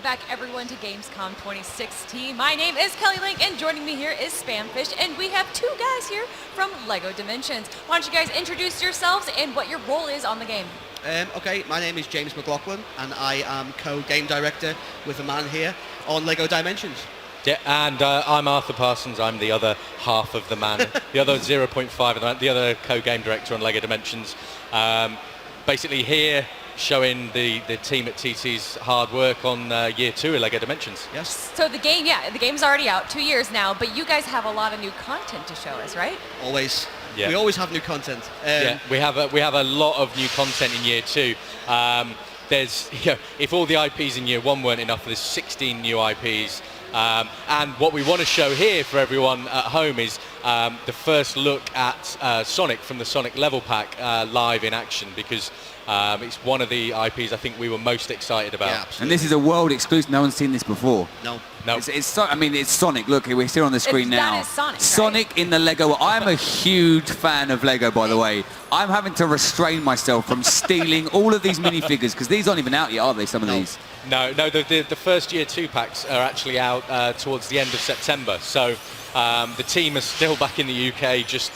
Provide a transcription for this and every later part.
Welcome back, everyone, to Gamescom 2016. My name is Kelly Link, and joining me here is Spamfish, and we have two guys here from LEGO Dimensions. Why don't you guys introduce yourselves and what your role is on the game? Okay, my name is James McLaughlin, and I am co-game director with the man here on LEGO Dimensions. Yeah, and I'm Arthur Parsons. I'm the other half of the man, the other 0.5 of the man, the other co-game director on LEGO Dimensions. Basically here, showing the team at TT's hard work on year 2 of LEGO Dimensions. Yes. So the game's already out, 2 years now, but you guys have a lot of new content to show us, right? Always. Yeah. We always have new content. Yeah, we have a lot of new content in year 2. There's, if all the IPs in year 1 weren't enough, there's 16 new IPs. And what we want to show here for everyone at home is the first look at Sonic from the Sonic level pack live in action, because it's one of the IPs I think we were most excited about. Yeah, and this is a world exclusive. No one's seen this before. No. It's Sonic. Look, we're still on the screen now. That is Sonic, right? Sonic in the Lego. I'm a huge fan of Lego, by the way. I'm having to restrain myself from stealing all of these minifigures, because these aren't even out yet, are they, some of these? No, the first year 2 packs are actually out towards the end of September. So the team is still back in the UK, just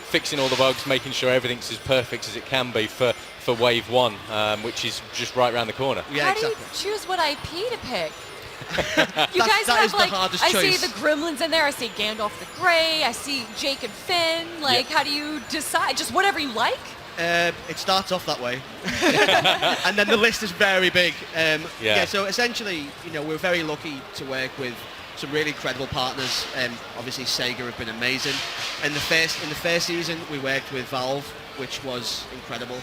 fixing all the bugs, making sure everything's as perfect as it can be for Wave 1, which is just right around the corner. Yeah, How exactly. do you choose what IP to pick? You That guys have is the like, hardest I choice. see the Gremlins in there, I see Gandalf the Grey, I see Jake and Finn. Like, how do you decide? Just whatever you like? It starts off that way, and then the list is very big. So essentially, we're very lucky to work with some really incredible partners. Obviously, Sega have been amazing. In the first season, we worked with Valve, which was incredible.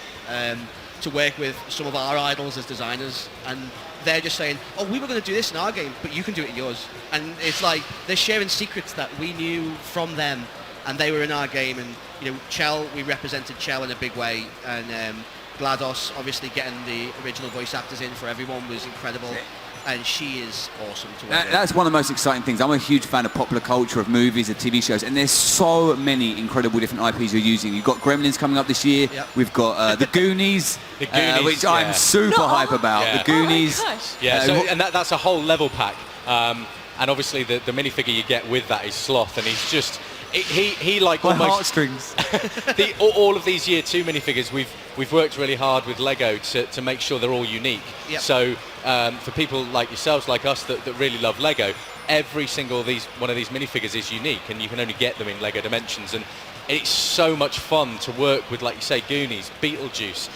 To work with some of our idols as designers, and they're just saying, "Oh, we were going to do this in our game, but you can do it in yours." And it's like they're sharing secrets that we knew from them, and they were in our game. And Chell, we represented Chell in a big way, and GLaDOS, obviously getting the original voice actors in for everyone was incredible. And she is awesome to work with. That's one of the most exciting things. I'm a huge fan of popular culture, of movies, of TV shows, and there's so many incredible different IPs you're using. You've got Gremlins coming up this year. Yep. We've got the Goonies, which I'm super hype about. Yeah. The Goonies. Oh my gosh. Yeah, and that's a whole level pack. And obviously the minifigure you get with that is Sloth, and he's just... He like My almost heartstrings. all of these year 2 minifigures, we've worked really hard with Lego to make sure they're all unique. Yep. So for people like yourselves, like us, that really love Lego, every single one of these minifigures is unique, and you can only get them in LEGO Dimensions. And it's so much fun to work with, like you say, Goonies, Beetlejuice,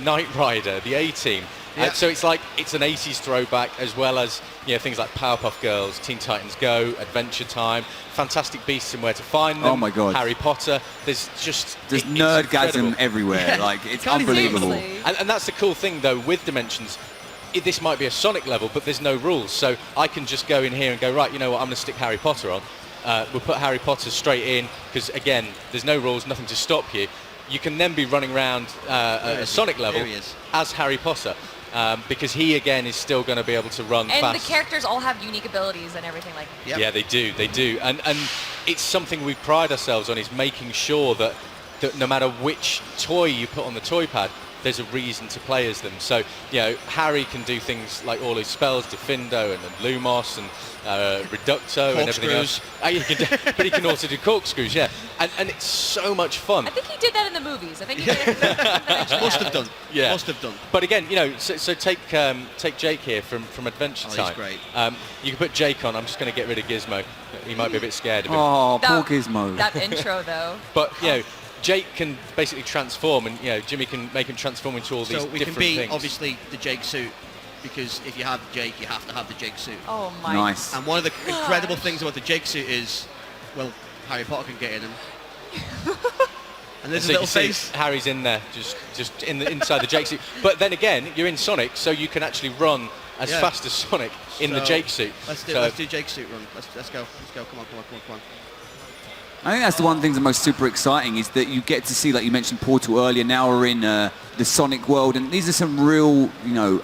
Knight Rider, the A-Team. Yeah. So it's like it's an 80s throwback, as well as things like Powerpuff Girls, Teen Titans Go, Adventure Time, Fantastic Beasts and Where to Find Them. Oh my God. Harry Potter. There's nerdgasm everywhere. Yeah. Like, it's Can't even unbelievable. Seriously. and that's the cool thing though with Dimensions. This might be a Sonic level, but there's no rules, so I can just go in here and go, right, you know what, I'm going to stick Harry Potter on. We'll put Harry Potter straight in, because again, there's no rules, nothing to stop you. You can then be running around a Sonic level as Harry Potter. Because he again is still going to be able to run fast. And the characters all have unique abilities and everything like that. Yep. Yeah, they do. And it's something we pride ourselves on, is making sure that no matter which toy you put on the toy pad, there's a reason to play as them. So, Harry can do things like all his spells, Diffindo and Lumos and Reducto and everything else. But he can also do corkscrews, yeah. And it's so much fun. I think he did that in the movies. I think he did it in Must have done. Yeah. Must have done. But again, so take Jake here from Adventure Time. He's great. You can put Jake on. I'm just going to get rid of Gizmo. He might be a bit scared of him. Oh, poor Gizmo. That intro, though. But Jake can basically transform, and Jimmy can make him transform into all these So we different can be things. obviously the Jake suit, because if you have Jake, you have to have the Jake suit. Oh my. Nice. And one of the incredible things about the Jake suit is, well, Harry Potter can get in him. And there's So a you little can see face. Harry's in there, just inside the Jake suit. But then again, you're in Sonic, so you can actually run as fast as Sonic in the So, Jake suit. Let's do Jake suit run. Let's go. Come on. I think that's the one thing that's most super exciting, is that you get to see, like you mentioned, Portal earlier. Now we're in the Sonic world, and these are some real,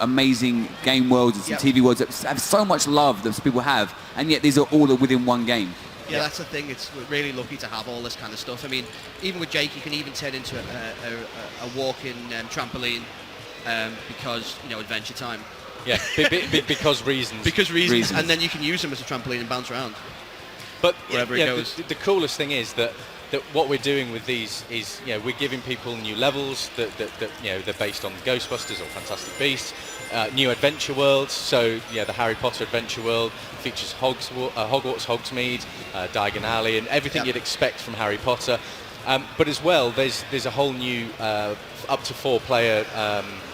amazing game worlds and some TV worlds that have so much love that people have, and yet these are all within one game. Yeah, that's the thing. We're really lucky to have all this kind of stuff. I mean, even with Jake, you can even turn into a walking trampoline, because Adventure Time. Yeah, because reasons. Because reasons, and then you can use them as a trampoline and bounce around. But wherever it goes. The coolest thing is that what we're doing with these is, we're giving people new levels that they're based on Ghostbusters or Fantastic Beasts, new adventure worlds. So the Harry Potter adventure world features Hogwarts, Hogsmeade, Diagon Alley, and everything you'd expect from Harry Potter. But as well, there's a whole new up to 4-player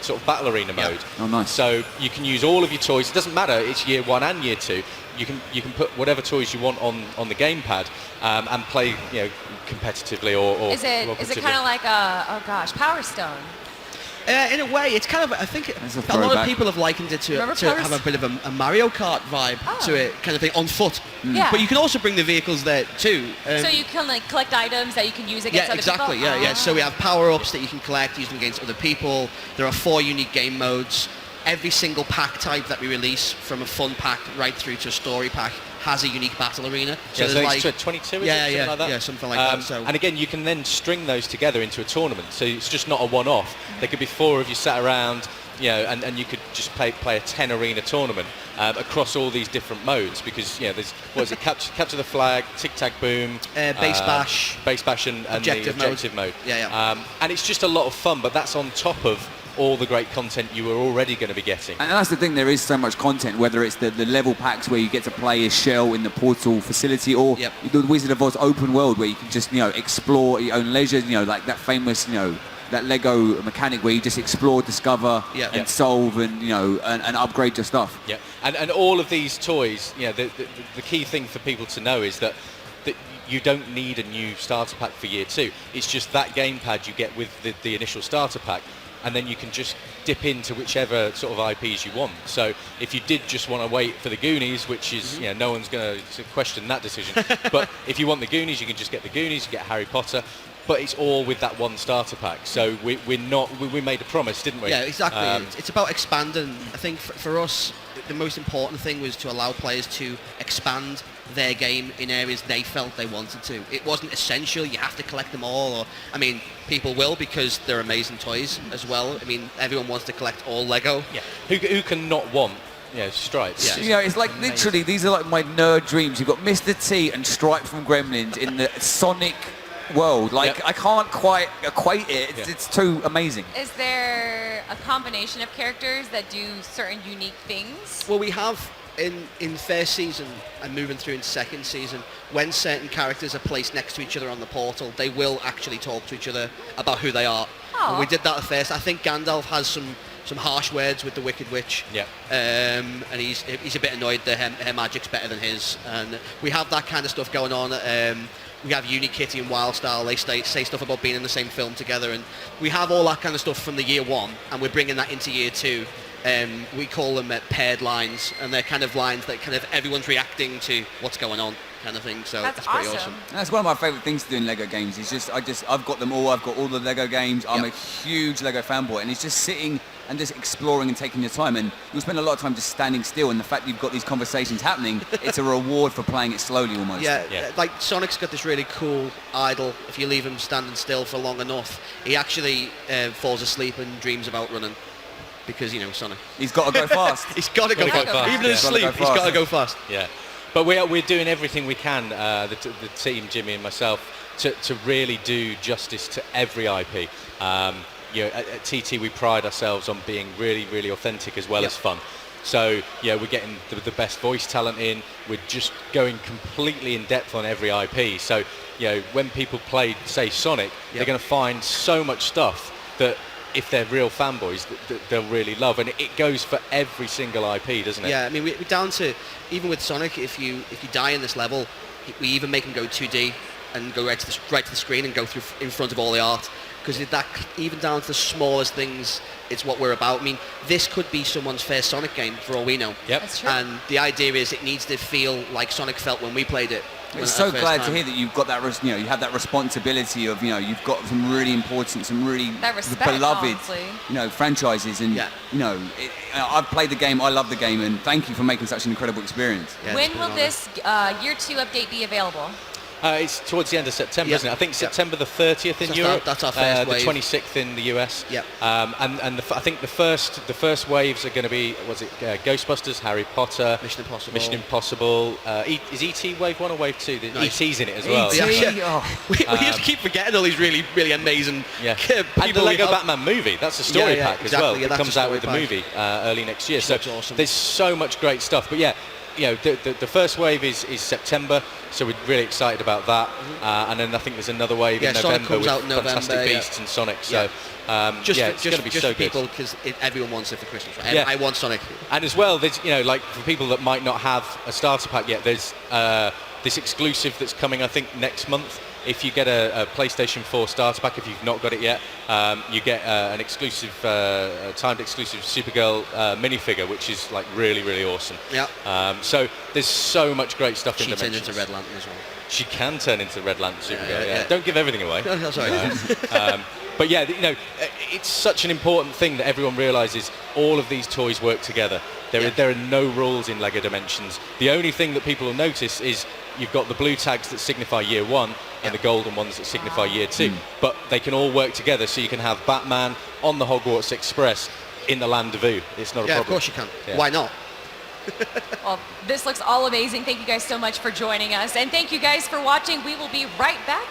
sort of battle arena mode. Oh, nice. So you can use all of your toys. It doesn't matter. It's year 1 and year 2. You can put whatever toys you want on the gamepad and play competitively or is it kind of like Power Stone? In a way, it's kind of, I think a lot of people have likened it to have a bit of a Mario Kart vibe to it, kind of thing, on foot. Yeah. But you can also bring the vehicles there too. So you can collect items that you can use against other people? Yeah. So we have power-ups that you can collect, use them against other people. There are 4 unique game modes. Every single pack type that we release, from a fun pack right through to a story pack, has a unique battle arena. So there's like 22, something like that? Yeah, something like that. So. And again, you can then string those together into a tournament. So it's just not a one-off. There could be 4 of you sat around, and you could just play a 10-arena tournament across all these different modes, because there's capture the flag, tic-tac-boom, base bash, and objective the objective mode. Yeah. And it's just a lot of fun, but that's on top of all the great content you were already going to be getting. And that's the thing, there is so much content, whether it's the level packs where you get to play a shell in the Portal facility, or the Wizard of Oz open world where you can just explore at your own leisure, like that famous that Lego mechanic where you just explore, discover and solve and upgrade your stuff. Yeah, and all of these toys, the key thing for people to know is that you don't need a new starter pack for year 2. It's just that gamepad you get with the initial starter pack, and then you can just dip into whichever sort of IPs you want. So if you did just want to wait for the Goonies, which is, no one's going to question that decision, but if you want the Goonies, you can just get the Goonies, you get Harry Potter, but it's all with that one starter pack. So we made a promise, didn't we? Yeah, exactly. It's about expanding. I think for us, the most important thing was to allow players to expand their game in areas they felt they wanted to. It wasn't essential, you have to collect them all, people will, because they're amazing toys as well. Everyone wants to collect all Lego. Yeah. Who can not want Stripes? Yeah. It's like literally, these are like my nerd dreams. You've got Mr. T and Stripe from Gremlins in the Sonic world. I can't quite equate it. It's too amazing. Is there a combination of characters that do certain unique things? Well, we have in first season and moving through in second season, when certain characters are placed next to each other on the portal, they will actually talk to each other about who they are. And we did that at first. I think Gandalf has some harsh words with the Wicked Witch. Yeah. And he's a bit annoyed that her magic's better than his. And we have that kind of stuff going on. We have Unikitty and Wildstyle. They say stuff about being in the same film together, and we have all that kind of stuff from the year 1, and we're bringing that into year 2. We call them paired lines, and they're kind of lines that kind of everyone's reacting to what's going on, kind of thing. So that's pretty awesome. And that's one of my favourite things to do in Lego games. Is I've got them all. I've got all the Lego games. I'm a huge Lego fanboy, and it's just sitting and just exploring and taking your time. And you'll spend a lot of time just standing still, and the fact that you've got these conversations happening, it's a reward for playing it slowly almost. Yeah, like Sonic's got this really cool idol. If you leave him standing still for long enough, he actually falls asleep and dreams about running. Because, Sonic. He's got to go fast. He's got to go fast. Even in his sleep, he's got to go fast. Yeah. But we're doing everything we can, the team, Jimmy and myself, to really do justice to every IP. At TT, we pride ourselves on being really, really authentic as well as fun. So, we're getting the best voice talent in. We're just going completely in depth on every IP. So, when people play, say, Sonic, they're going to find so much stuff that, if they're real fanboys, that they'll really love, and it goes for every single IP, doesn't it? Yeah, we're down to, even with Sonic, if you die in this level, we even make them go 2D and go right to the screen and go through in front of all the art, because that, even down to the smallest things, it's what we're about. This could be someone's first Sonic game for all we know. Yep. That's true. And the idea is it needs to feel like Sonic felt when we played it. It's so glad to hear that you've got that, you have that responsibility of, you've got some really important, some really beloved, franchises, and I've played the game, I love the game, and thank you for making such an incredible experience. Yeah, when will this year 2 update be available? It's towards the end of September, isn't it? I think September the 30th in Europe. That's our first wave. The 26th in the US. Yep. And I think the first waves are going to be, Ghostbusters, Harry Potter, Mission Impossible. Is ET wave 1 or wave 2? Nice. ET's in it as well. We just keep forgetting all these really, really amazing people. And the Lego Batman movie, that's a story pack as well. Yeah, it comes out with the movie early next year. So awesome. There's so much great stuff. But yeah, the first wave is September, so we're really excited about that. And then I think there's another wave in Sonic November comes with out in November, Fantastic Beasts and Sonic. So it's going to be so for people good. because everyone wants it for Christmas. Right? I want Sonic. And as well, there's like for people that might not have a starter pack yet, there's this exclusive that's coming, I think, next month. If you get a PlayStation 4 starter pack, if you've not got it yet, you get an exclusive, timed exclusive Supergirl minifigure, which is like really, really awesome. Yeah. So there's so much great stuff in She Dimensions. turned into Red Lantern as well. She can turn into Red Lantern Supergirl. Yeah. Don't give everything away. No, sorry. But yeah, it's such an important thing that everyone realises all of these toys work together. There are no rules in LEGO Dimensions. The only thing that people will notice is you've got the blue tags that signify year 1 and the golden ones that signify year 2. But they can all work together, so you can have Batman on the Hogwarts Express in the Land of Ooo. It's not a problem. Yeah, of course you can. Yeah. Why not? Well, this looks all amazing. Thank you guys so much for joining us. And thank you guys for watching. We will be right back.